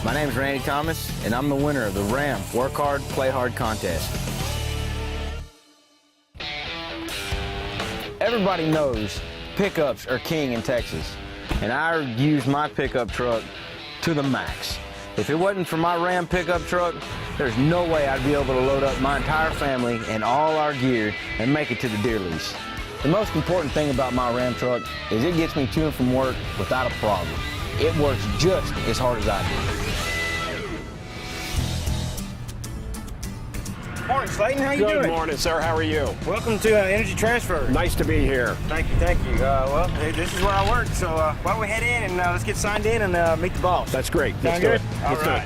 My name is Randy Thomas, and I'm the winner of the Ram Work Hard, Play Hard contest. Everybody knows pickups are king in Texas, and I use my pickup truck to the max. If it wasn't for my Ram pickup truck, there's no way I'd be able to load up my entire family and all our gear and make it to the deer lease. The most important thing about my Ram truck is it gets me to and from work without a problem. It works just as hard as I do. Morning, Slayton. How you doing? Good morning, sir. How are you? Welcome to Energy Transfer. Nice to be here. Thank you, thank you. Well, hey, this is where I work, so why don't we head in and let's get signed in and meet the boss. That's great. Sound good? Let's do it.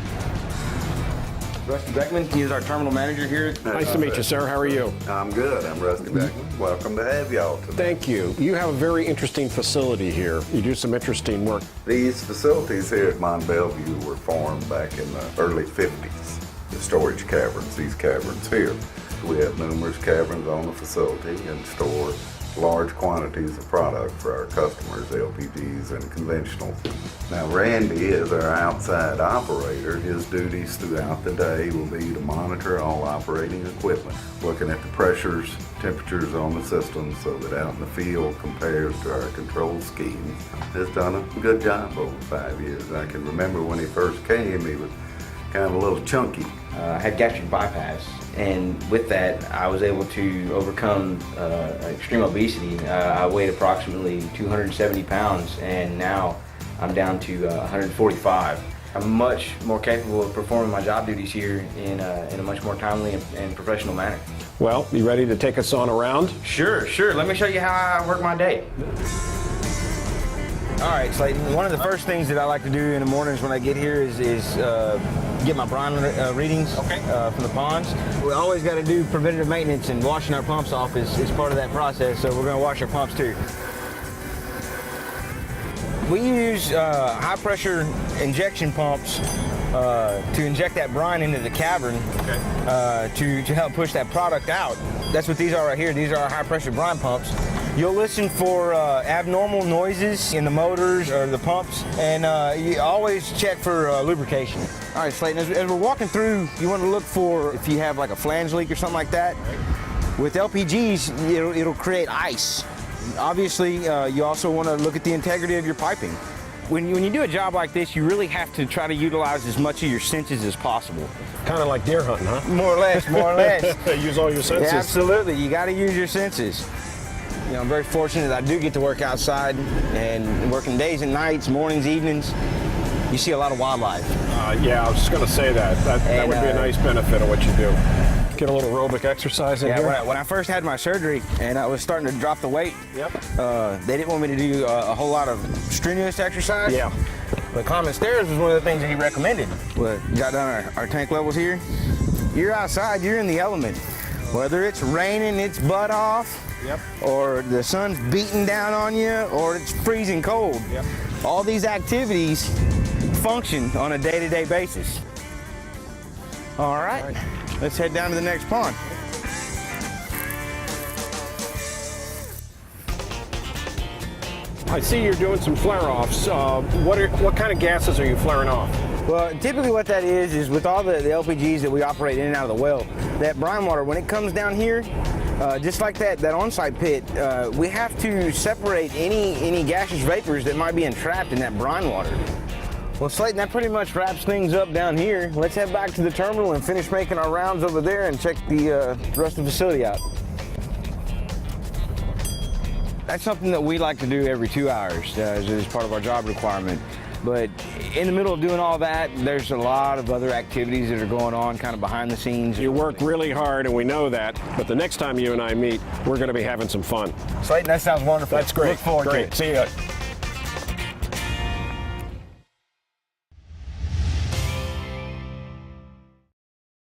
Rusty BECKMANN, he is our terminal manager here. Nice to meet you, sir. How are you? I'm good. I'm Rusty BECKMANN. Welcome to have y'all today. Thank you. You have a very interesting facility here. You do some interesting work. These facilities here at Mont Belvieu were formed back in the early 50s. The storage caverns, these caverns here. We have numerous caverns on the facility and store large quantities of product for our customers, LPGs and conventional. Now Randy is our outside operator. His duties throughout the day will be to monitor all operating equipment, looking at the pressures, temperatures on the system so that out in the field compares to our control schemes. Has done a good job over 5 years. I can remember when he first came, he was kind of a little chunky. I had gastric bypass, and with that I was able to overcome extreme obesity. I weighed approximately 270 pounds, and now I'm down to 145. I'm much more capable of performing my job duties here in a much more timely and professional manner. Well, you ready to take us on around? Sure. Let me show you how I work my day. All right, Slayton, one of the first things that I like to do in the mornings when I get here is get my brine readings from the ponds. We always got to do preventative maintenance, and washing our pumps off is part of that process, so we're going to wash our pumps too. We use high pressure injection pumps to inject that brine into the cavern to help push that product out. That's what these are right here. These are our high pressure brine pumps. You'll listen for abnormal noises in the motors or the pumps, and you always check for lubrication. All right, Slayton, as we're walking through, you want to look for if you have like a flange leak or something like that. With LPGs, it'll create ice. Obviously, you also want to look at the integrity of your piping. When you do a job like this, you really have to try to utilize as much of your senses as possible. Kind of like deer hunting, huh? More or less. Use all your senses. Yeah, absolutely, you got to use your senses. You know, I'm very fortunate that I do get to work outside, and working days and nights, mornings, evenings, you see a lot of wildlife. Yeah, I was just going to say that. That would be a nice benefit of what you do. Get a little aerobic exercise in here. When I first had my surgery and I was starting to drop the weight, they didn't want me to do a whole lot of strenuous exercise. Yeah. But climbing stairs was one of the things that he recommended. We got down our tank levels here. You're outside, you're in the element. Whether it's raining its butt off, or the sun's beating down on you, or it's freezing cold. All these activities function on a day-to-day basis. All right, let's head down to the next pond. I see you're doing some flare-offs. What kind of gases are you flaring off? Well, typically what that is with all the LPGs that we operate in and out of the well, that brine water, when it comes down here, just like that on-site pit, we have to separate any gaseous vapors that might be entrapped in that brine water. Well, Slayton, that pretty much wraps things up down here. Let's head back to the terminal and finish making our rounds over there and check the rest of the facility out. That's something that we like to do every 2 hours as part of our job requirement. But in the middle of doing all that, there's a lot of other activities that are going on kind of behind the scenes. You work really hard, and we know that, but the next time you and I meet, we're going to be having some fun. Slayton, that sounds wonderful. That's great. Look forward to it. See you.